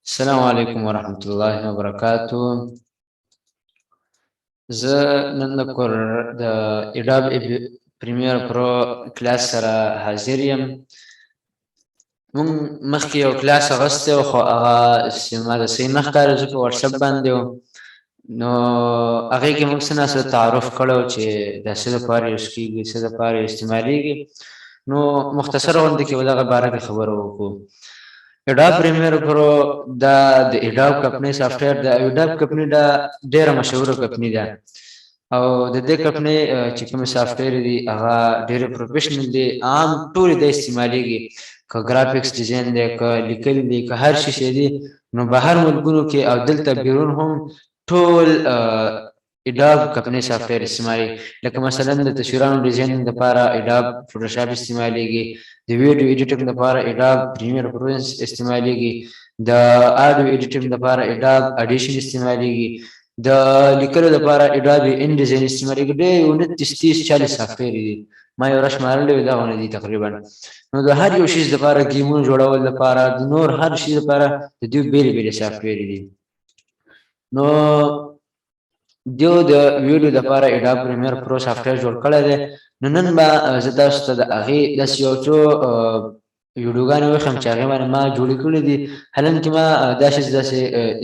السلام علیکم ورحمۃ اللہ وبرکاتہ. زه نن د کور د ایډاب پریمیر پرو کلاس سره حاضر یم. مونږ مخکې یو کلاس اغوستی و خو هغه ما ته صحیح نه ښکاري، زه په واتساپ باندې و، نو هغې کې موږ څه ناڅه تعارف کړی و چې دا څه دپاره یوز کېږي، څه دپاره استعمالیږي. نو مختصره غوندې کې به دغه باره کې خبره وکړو. ایډاب پریمیر پرو دا د ایډاب کمپنۍ سافټویر ده. ایډاب کمپنۍ دا ډېره مشهوره کمپنۍ ده او د دې کمپنۍ چې کوم سافټویر دي هغه ډېر پروفیشنل دي، عام ټول د استعمالیږي، که ګرافیکس ډیزاین دی، که لیکل دي، که هر شي دي، نو بهر ملکونو کې او دلته بیرون هم ټول ایډاب کمپنۍ سافټویر استعمالي. لکه مثلا د تصویرانو ډیزاین لپاره ایډاب فوټوشاپ استعمالیږي، د ویډیو ایډیټینګ لپاره ایډاب پریمیر پرو استعمالیږي، د آډیو ایډیټینګ لپاره ایډاب اډیشن استعمالیږي، د لیکلو لپاره ایډاب ان ډیزاین استعمالیږي. ډېر 29 30 40 سافټویر دي، ما یو را شمارلی وي، دغونه دي تقریبا. نو د هر یو شي لپاره، ګیمونو جوړول لپاره، د نور هر شي لپاره د دوی بېلې بېلې سافټویر دي. نو دیو د ویډیو لپاره ایډاب پریمیر پرو سافټویر جوړ کړی دی. نو نن به زه تاسو ته د هغې داسې یو څو ویډیوګانې وښیم چې هغې باندې ما جوړې کړي دي. حالانکې ما داسې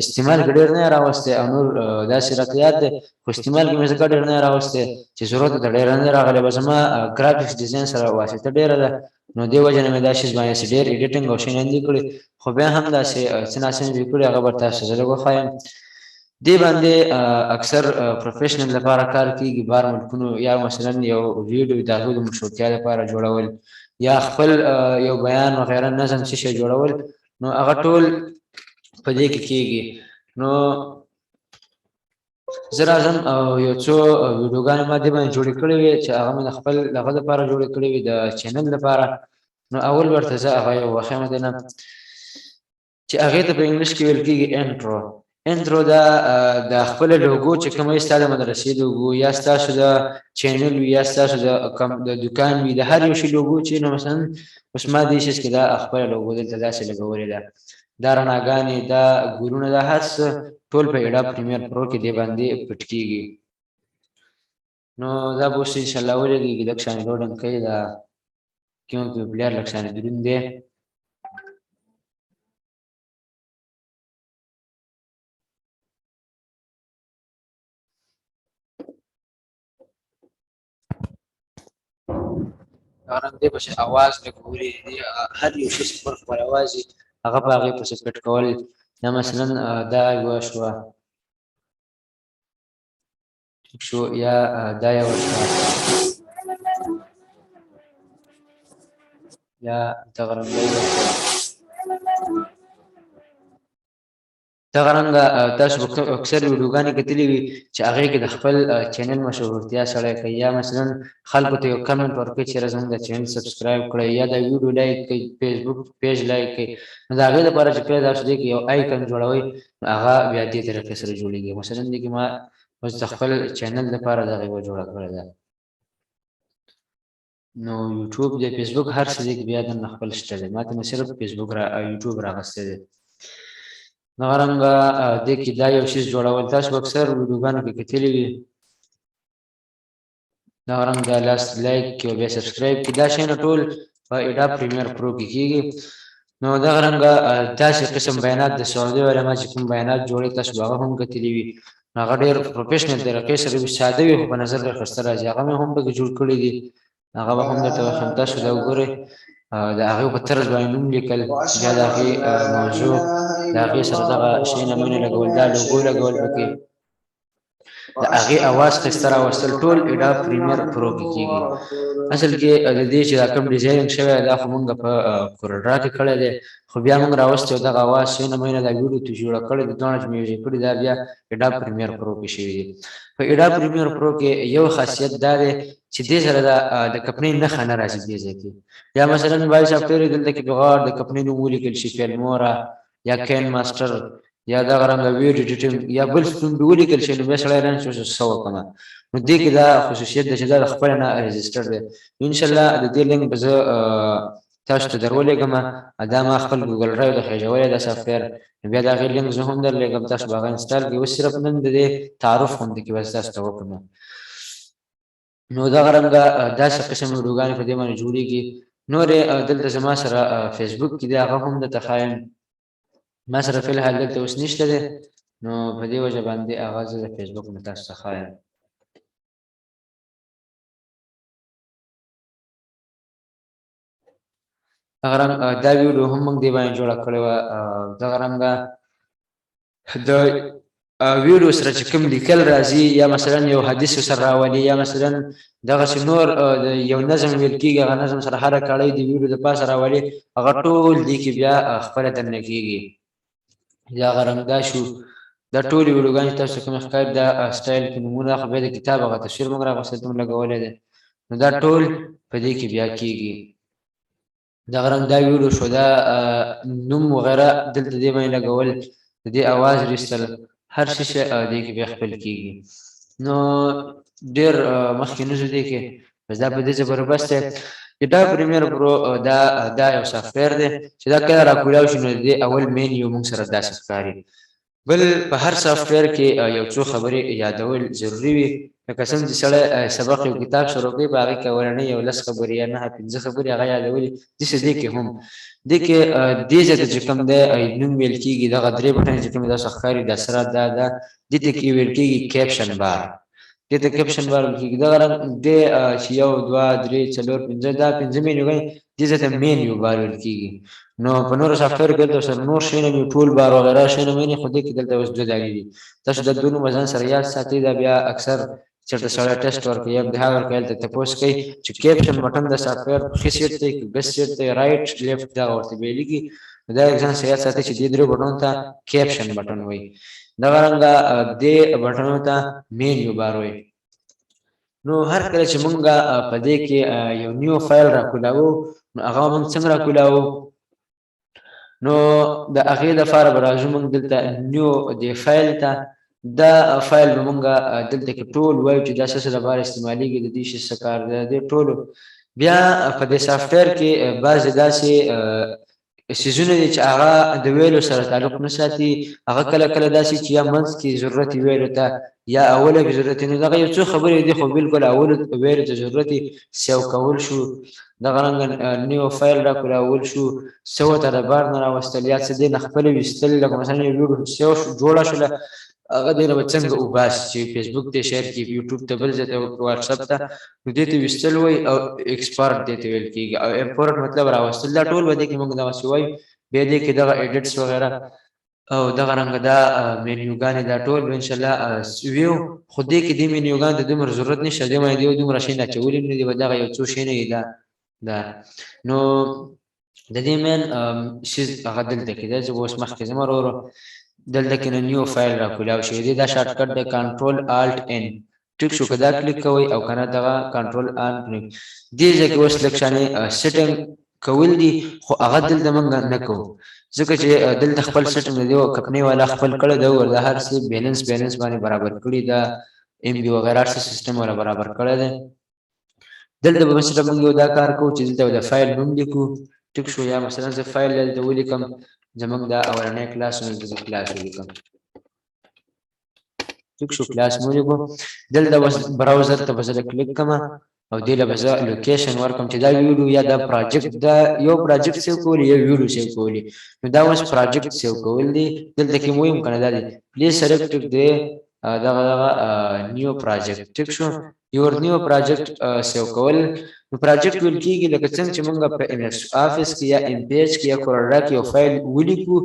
استعمال کې ډېر نه راوستی او نور داسې راته یاد دی، خو استعمال کې مې ځکه ډېر نه راوستی چې ضرورت ته ډېر نه راغلی. به زما ګرافیکس ډیزاین سره واسطه ډېره ده، نو دې وجه نه مې دا شي باندې ډېر ایډیټینګ او شیان دي کړي، خو بیا هم داسې څه ناڅه مې کړي، هغه به تاسو ته زه لږ وښایم. دې باندې اکثر پروفیشنل لپاره کار کیږي، بهر ملکونو، یا مثلا یو ویډیو د هغوی د مشهورتیا لپاره جوړول، یا خپل یو بیان وغیره نظم څه شی جوړول، نو هغه ټول په دې کې کیږي. نو زه راځم او یو څو ویډیوګانې ما دې باندې جوړې کړې وې چې هغه مې د خپل دغه لپاره جوړې کړې وې، د چینل لپاره. نو اول ورته زه هغه یو وښیم دې نه، چې هغې ته په انګلیش کې ویل کېږي انټرو. انټرو دا د خپل لوګو چې کومه ستا د مدرسې لوګو، یا ستاسو د چینل وي، یا ستاسو د دکان وي، د هر یو شي لوګو چې نو مثلا اوس ما دې شي کې دا خپله لوګو دلته داسې لګولې ده، دا رڼاګانې، دا ګلونه، دا هر څه ټول په ایډاب پریمیر پرو کې دې باندې پټ کېږي. نو دا به اوس انشاءالله ولګېږي، لږ شانې لوډینګ کوي، دا کیونکې پلیر لږ شانې دروند دی. غرض دې پسې اواز لږ وریږي، هر یو شي خپل خپل اواز وي، هغه په هغې پسې پټ کول. یا مثلا دا یوه شوه شو، یا دا یوه شوه، یا دغه رنګه یوه شوه. دغه رنګه تاسو به اکثر ویډیوګانې کتلې وي چې هغې کې د خپل چینل مشهورتیا سړی کوي، یا مثلا خلکو ته یو کمنټ ورکوي چې زموږ د چینل سبسکرایب کړئ، یا د ویډیو لایک کوي، فیسبوک پیج لایک کوي. نو د هغې لپاره چې کله تاسو دې کې یو آیکن جوړوئ، نو هغه بیا دې طریقې سره جوړېږي. مثلا دې کې ما اوس د خپل چینل لپاره دغه یوه جوړه کړې ده. نو یوټیوب دی، فیسبوک، هر څه دې کې بیا دننه خپل شته دی. ما ته مې صرف فیسبوک یوټیوب راغستی دی. دغه رنګه دې کې دا یو شیز جوړول تاسو به اکثر ویډیوګانو کې کتلي وي. دغه رنګ دا لاس لایک کې او بیا سبسکرایب کې، دا شیان ټول په ایډاب پریمیر پرو کې کېږي. نو دغه رنګه داسې قسم بیانات د سعودي علما چې کوم بیانات جوړوي، تاسو به هغه هم کتلي وي. هغه ډېر پروفیشنل طریقې سره وي، ساده وي، خو په نظر ډېر ښایسته راځي. هغه مې هم پکې جوړ کړي دي، هغه به هم درته وښیم، تاسو دا وګورئ. د هغې په طرز باندې نوم لیکل، بیا د هغې موضوع، د هغې سره دغه شی نمونې لګول، دا لوګو لګول پکې، د هغې اواز ښایسته راوستل، ټول ایډاب پریمیر پرو کې کېږي. اصل کې د دې چې دا کوم ډیزایننګ شوی دا خو مونږ په کورلډرا کې کړی دی، خو بیا مونږ راوستی دغه اواز څو نمونې دا ویډیو ته جوړه کړې دي، دواړه چې مې یوځای کړي دا بیا ایډاب پریمیر پرو کې شوي دي. په ایډاب پریمیر پرو کې یو خاصیت دا دی چې دې سره د کمپنۍ نښه نه راځي دې ځای کې. یا مثلا بعضې سافټویر دلته کې بغیر د کمپنۍ نوم ولیکل شي، فیلمورا یا کین ماسټر یا دغه رنګه ویډیو ایډیټینګ یا بل څه نوم ولیکل شي، نو بیا سړی رانه چې څه وکړمه. نو دې کې دا خصوصیت ده چې دا د خپله نه رجسټر دی. انشاءالله د دې لینک به زه تاسو ته درولېږم دا ما خپل ګوګل ډرایو د خېژولې د سافټویر بیا د هغې لینک زه هم درلېږم تاسو به هغه انسټال کړئ اوس صرف نن د دې تعارف غوندې کې بس تاسو ته وکړم نو دغه رنګه داسې قسم ویډیوګانې په دې باندې جوړېږي نورې دلته زما سره فیسبوک کې دی هغه هم درته ښایم ما سره فی الحال دلته اوس نشته دی نو په دې وجه باندې هغه زه د فیسبوک نه تاسو ته ښایم دغه رنګ دا ویډیو هم موږ دې باندې جوړه کړې وه دغه رنګه د ویډیو سره چې کوم لیکل راځي یا مثلا یو حدیث سره راولي یا مثلا دغسې نور یو نظم ویل کېږي هغه نظم سره هره کړۍ د ویډیو د پاسه راولي هغه ټول دې کې بیا خپله درنه کېږي دغه رنګ دا شو دا ټولې ویډیوګانې چې تاسو کوم ښکاري دا سټایل کې نومونه خو بیا د کتاب هغه تصویر موږ راغوښتی ته لګولی دی نو دا ټول په دې کې بیا کېږي دغه رنګ دا ویډیو شو دا نوم وغیره دلته دې باندې لګول د دې اواز ویستل هر شي دې کې بیا خپل کېږي نو ډېر مخکې نه ځو دې کې بس دا په دې زبردست دی اډوب پریمیر پرو دا یو سافټویر دی چې دا کله راکولاو شي نو د دې اول مینیو موږ سره داسې ښکاري بل په هر سافټویر کې یو څو خبرې یادول ضروري وي لکه څنګه چې سړی سبق یو کتاب شروع کوي په هغې کې اولنۍ یو لس خبرې یا نهه پنځه خبرې هغه یادولي داسې دې کې هم دې کې دې ځای ته چې کوم دی نوم ویل کېږي دغه درې بټنې چې کوم داسې ښکاري دا سره دا دې ته کې ویل کېږي کیپشن بار دې ته کیپشن بار ویل کېږي دغه رنګ دې چې یو دوه درې څلور پنځه دا پنځه مینیوګانې دې ځای ته مینیو بار ویل کېږي نو په نورو سافټویر کې دلته سره نور شیونه وي ټول بار وغیره شیونه ویني خو دې کې دلته اوس دوه دانې دي تاسو د دوه نومه ځان سره یاد ساتئ دا بیا اکثر چېرته سړی ټیسټ ورکوي یا امتحان ورکوي هلته تپوس کوي چې کیپشن بټن د سافټویر ښي سیټ دی که ګس سیټ دی رایټ لیفټ دغه ورته ویلېږي نو دا ځان سره یاد ساتئ چې دې درې بټنو ته کیپشن بټن وایي دغه رنګه دې بټنو ته مینیو بار وایي نو هر کله چې مونږ په دې کې یو نیو فایل راکولاوو نو هغه مونږ څنګه راکولاوو نو د هغې لپاره به راځو مونږ دلته نیو دې فایل ته دا فایل به مونږ دلته کې ټول وایو چې دا څه لپاره استعمالیږي د دې شي څه کار دی د دې ټولو بیا په دې سافټویر کې بعضې داسې سیزونه دي چې هغه د ویلو سره تعلق نه ساتي هغه کله کله داسې چې یا منځ کې ضرورت ویلو ته یا اوله کې ضرورت نو دغه یو څو خبرې دي خو بالکل اولو ویلو ته ضرورت سیو کول شو دغه رنګ نیو فایل راکولاول شو سوه ته د بار نه راوستل یا څه دې نه خپله ویستل لکه مثلا یو ویډیو سیو جوړه شوله هغه دې نه به څنګه وباسي چې فیسبوک ته شیر کړي یوټیوب ته بل ځای ته واتساپ ته نو دې ته ویستل وایي او ایکسپارټ دې ته ویل کېږي او امپورټ مطلب راوستل دا ټول به دې کې موږ دغسې وایو بیا دې کې دغه ایډیټس وغیره او دغه رنګه دا مینیوګانې دا ټول به انشاءالله ویو خو دې کې دې مینیوګانو ته دومره ضرورت نشته دې باندې دې دومره شیان اچولي نه دي به دغه یو څو شیونه یې دا نو د دې مین شیز هغه دلته کې دی زه به اوس مخکې ځم ورو دلته کې نیو فایل راکولاو شوی دی دا شارټ کټ دی کنټرول الټ ان ټیک شو که دا کلیک کوئ او که نه دغه کنټرول ان کلیک دې ځای کې اوس لږ شانې سیټینګ کول دي خو هغه دلته موږ نه کوو ځکه چې دلته خپل سیټینګ دی او کمپنۍ والا خپل کړی دی او د هر څه بیلنس باندې برابر کړي دا ام بي وغیره هر څه سیسټم والا برابر کړی دی دلته به مثلا موږ یو دا کار کوو چې دلته د فایل نوم لیکو ټیک شو یا مثلا زه فایل دلته ولیکم زمونږ دا اولنی کلاس نو دلته کلاس ولیکم ټیک شو کلاس مو ولیکو دلته بس براوزر ته به زه کلیک کوم او دې له به زه لوکیشن ورکړم چې دا ویډیو یا دا پراجیکټ دا یو پراجیکټ سیو کولی یا ویډیو سیو کولی نو دا اوس پراجیکټ سیو کول دي دلته کې مو ویم که نه دا دی پلیز سلیکټ دی دغه نیو پراجیکټ ټیک شو یور نیو پراجیکټ سیو کول نو پراجیکټ ویل کېږي لکه څنګه چې موږ په ایم ایس آفیس کې یا ایم پی ایچ کې یا کورلډا کې یو فایل ولیکو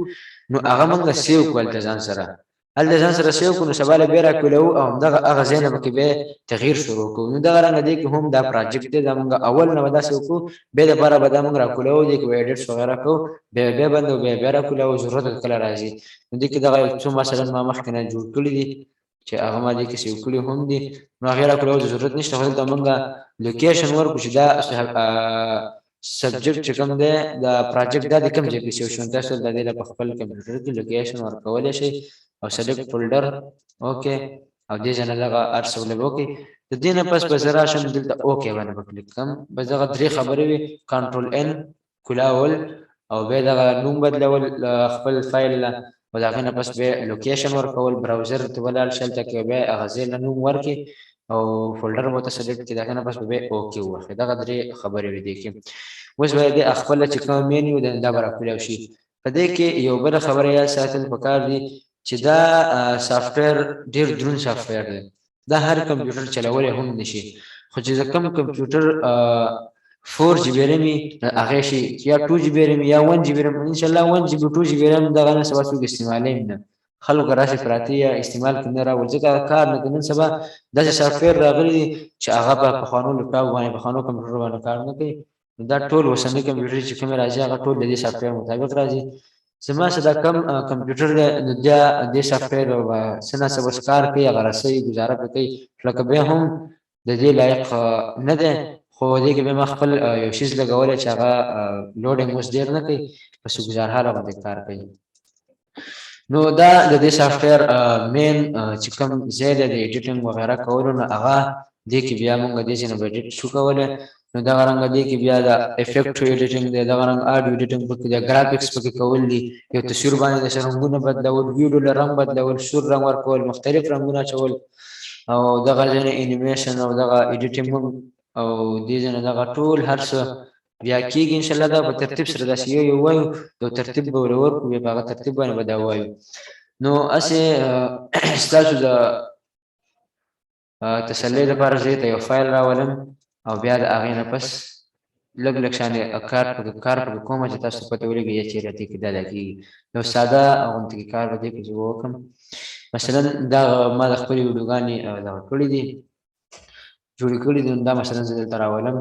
نو هغه موږ سیو کول د ځان سره هلته ځان سره سیو کړو نو سبا له بیا راکولوو او همدغه هغه ځای نه به کې بیا تغییر شروع کوو نو دغه رنګه دی کې هم دا پراجیکټ دی دا موږ اول نه به داسې وکړو بیا دپاره به دا موږ راکولوو دې کې به ایډیټس وغیره کوو بیا بندو بیا راکولوو ضرورت کله راځي نو دې کې دغه یو څو مثلا ما مخکې نه جوړ کړي دي چې هغه ما دې کې سیو کړي هم دي نو هغې راکولو ضرورت نشته خو دلته موږ لوکیشن ورکړو چې دا سبجیکټ چې کوم دی دا پراجیکټ دا د کوم ځای کې سیو شو تاسو د دې په خپل کمپیوټر کې لوکیشن ورکولی شئ او سلیکټ فولډر اوکې او دې ځای نه دغه هر څه ولې وکړئ د دې نه پس به زه راشم دلته اوکې باندې به کلیک کوم بس دغه درې خبرې وي کنټرول ان کولاول او بیا دغه نوم بدلول خپل فایل له او د هغې نه پس بیا لوکیشن ورکول براوزر ته ولاړ شي هلته کې بیا هغه ځای له نوم ورکړي او فولډر به ورته سلیکټ کړي د هغې نه پس به بیا اوکې ووهي دغه درې خبرې وې دې کې اوس به دې خپله چې کوم مین وي دا به راکولاو شي په دې کې یو بله خبره یاد ساتل پکار دي چې دا سافټویر ډېر دروند سافټویر دی دا هر کمپیوټر چلولی هم نشي خو چې کوم کمپیوټر 4 جی بی ریم هغه شي یا 2 جی بی ریم یا 1 جی بی ریم ان شاء الله 1 جی بی 2 جی بی ریم دغه نه سبا څوک استعمالوي نه خلکو راشي پراتی یا استعمال کوي نه راول ځکه کار نه کوي سبا داسې سافټویر راغلي چې هغه په خوانو لپټاپ باندې په خوانو کمپیوټر باندې کار نه کوي دا ټول وسنی کمپیوټر چې کوم راځي هغه ټول د دې سافټویر مطابق راځي زما صدا کم کمپیوټر د دې سافټویر او سنا سبسکار کوي هغه رسي گزاره کوي لکه به هم د دې لایق نه ده خو دې کې به ما خپل یو شیز لګولې چې هغه لوډینګ اوس ډیر نه کوي بس گزار حاله باندې کار کوي نو دا د دې سافټویر مین چې کوم ځای د ایډیټینګ وغیرہ کولو نه هغه دې کې بیا موږ دې نه ایډیټ شو کولای نو دا رنګ دې کې بیا د افیکټ ایډیټینګ دی دا رنګ اډیو ایډیټینګ پکې د ګرافیکس پکې کول دي یو تصویر باندې د رنگونه بدلول ویډیو له رنگ بدلول سور رنگ ورکول مختلف رنگونه چول او دغه ځنه انیمیشن او دغه ایډیټینګ او دې ځنه دغه ټول هر څه بیا کېږي ان شاء الله دا په ترتیب سره داسې یو وایو د ترتیب به ورکو بیا په ترتیب باندې به دا وایو نو اسې ستاسو د تسلی لپاره زه ته یو فایل راولم او بیا د هغې نه پس لږ لږ شانې کار پکې کومه چې تاسو ته پته ولګي چې راته کې دا کېږي یو ساده غوندې کار به دې کې زه وکړم مثلا دا ما د خپلې ویډیوګانې دغه کړي دي جوړې کړي دي دا مثلا زه دلته راولم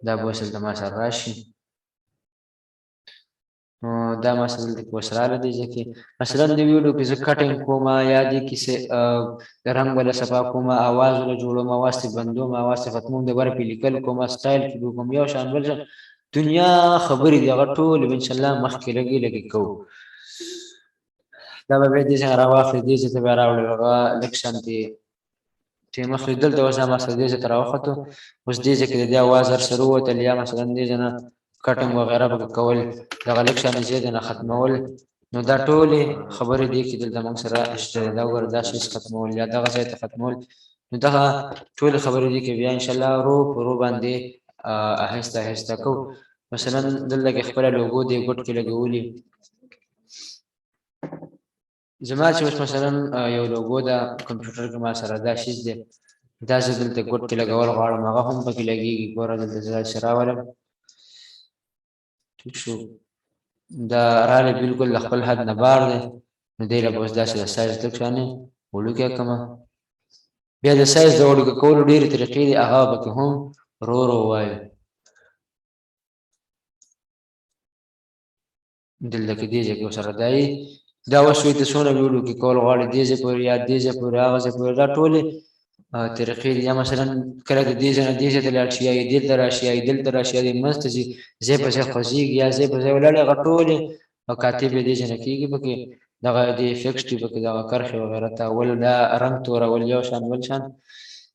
دا به اوس دلته ما سره راشي دا مثلا دلته اوس راغلی دی ځکه مثلا د ویډیو کې زه کټینګ کوم یا دې کې رنګ ولا صفا کوم اواز ولا جوړوم اواز ته بندوم اواز ته ختموم د ور په لیکل کوم سټایل کې کوم یو شان بل دنیا خبرې دی ټول ان شاء الله مخکې لګي کوو دا به دې څنګه راوخلې دې چې ته به راوړې هغه لکشن دي چې مخکې دلته اوس ما سره دې چې تر وخته اوس دې چې د اواز هر سره وته یا مثلا دې جنا کټینګ وغیرہ به کول دغه لکشن زیات نه ختمول نو دا ټولې خبرې دي چې دلته موږ سره شته دا وردا شي ختمول یا دغه ځای ته ختمول نو دغه ټول خبرې دي چې بیا ان شاء الله رو باندې آهسته آهسته کو مثلا دلته کې خپل لوګو دی ګوت کې لګولي زما چې مثلا یو لوګو دا کمپیوټر کې ما سره دا شیز دی دا زه دلته ګوت کې لګول غواړم هغه هم پکې لګيږي ګوره دلته ځای سره ولم ٹھیک شو دا راله بالکل خپل حد نه بار دی نو دی له اوس داسې سایز تک شانه وړو کې کما بیا د سایز د وړو کول ډېر طریقې دي هغه به هم رو وایي دلته کې دی چې سره دای دا وسوي ته څونه ویډیو کې کول غواړي دې ځې پورې یا دې ځې پورې هغه ځې پورې دا ټولې طریقې یا مثلا کله د دې ځنه دې ځې ته لاړ شي یا دې ته راشي یا دې ته راشي د مست شي زه په ځای خوځيږي یا زه په ځای ولاړې غټولې او کاتب دې ځنه کېږي پکې دغه دې افیکټ پکې دغه کرخه وغیرہ ته ول دا رنگ تور ول یو شان ول شان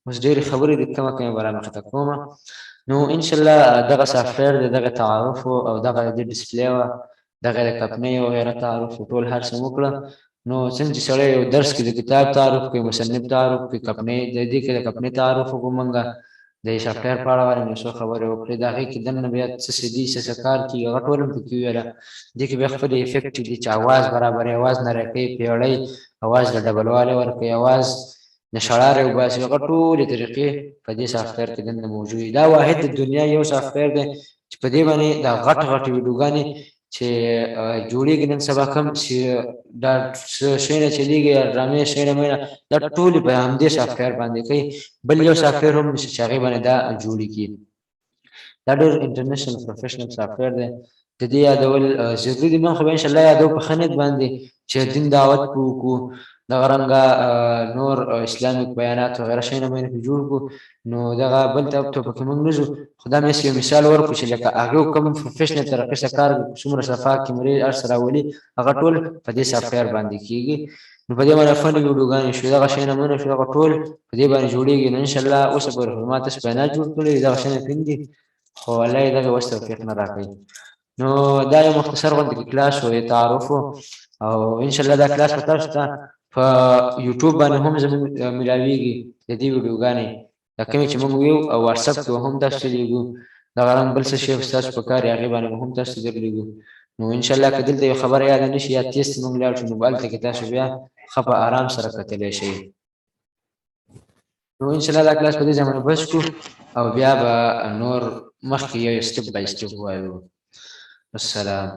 اوس ډېر خبرې د کومه برابر خطا کومه نو ان شاء الله دغه سافټویر دغه تعارف او دغه د ډسپلی دغه کپنې او غیره تعارف ټول هر څه وکړه نو څنګه چې سره یو درس کې د کتاب تعارف کوي مصنف تعارف کوي کپنې د دې کې د کپنې تعارف کومنګا د سافټویر په اړه باندې څه خبره وکړي دا کې دنه بیا څه سدي څه کار کی غټولم پکې ویلا د کې به خپل افیکټ دي چې आवाज برابر आवाज نه راکې پیړې आवाज د ډبل والے ورکې आवाज نشړار او باسي غټول طریقې په دې سافټویر کې دنه موجود دا واحد د دنیا یو سافټویر دی چې په دې باندې دا غټ ویډیوګانې چې جوړیږي نن سبا کوم چې دا شینه چلیږي ډرامې شینه مې دا ټول په همدې سافټویر باندې کوي بل یو سافټویر هم چې هغه باندې دا جوړیږي دا ډېر انټرنیشنل پروفیشنل سافټویر دی د دې یادول ضروري دي مخ به ان شاء الله یادو په خنت باندې چې دین دعوت کو دا رنګه نور اسلامیک بیانات وغیرہ شینه مې جوړ کو نو دغه بل ته په کوم نزو خدای مې یو مثال ورکړي چې لکه هغه کوم پروفیشنل طریقې سره کار څومره صفه کیمرې ارسره ولي هغه ټول په دې سافټویر باندې کیږي نو په دې باندې فن ویډیوګانې شو دغه شینه مې شو هغه ټول په دې باندې جوړیږي ان شاء الله اوس په حکومت سپینا جوړ کړی دا شینه پندي خو الله دغه وسته توفیق نه راکړي نو دا یو مختصر غونډه کلاس او تعارف او ان شاء الله دا کلاس په تاسو ته په یوټیوب باندې هم زموږ ملاويږي د دې ویډیوګانې دا کومې چې موږ ویو او واتساپ کې هم تاسو لیږو دا غرام بل څه شی تاسو په کار هغه باندې هم تاسو درلیږو نو ان شاء الله کله دلته یو خبر یاد نشي یا تیست موږ لاړ شو نو بل ته کې تاسو بیا خپه آرام سره کتلی شي نو ان شاء الله دا کلاس په دې ځای بس کو او بیا به نور مخکې یو سټپ بای سټپ وایو السلام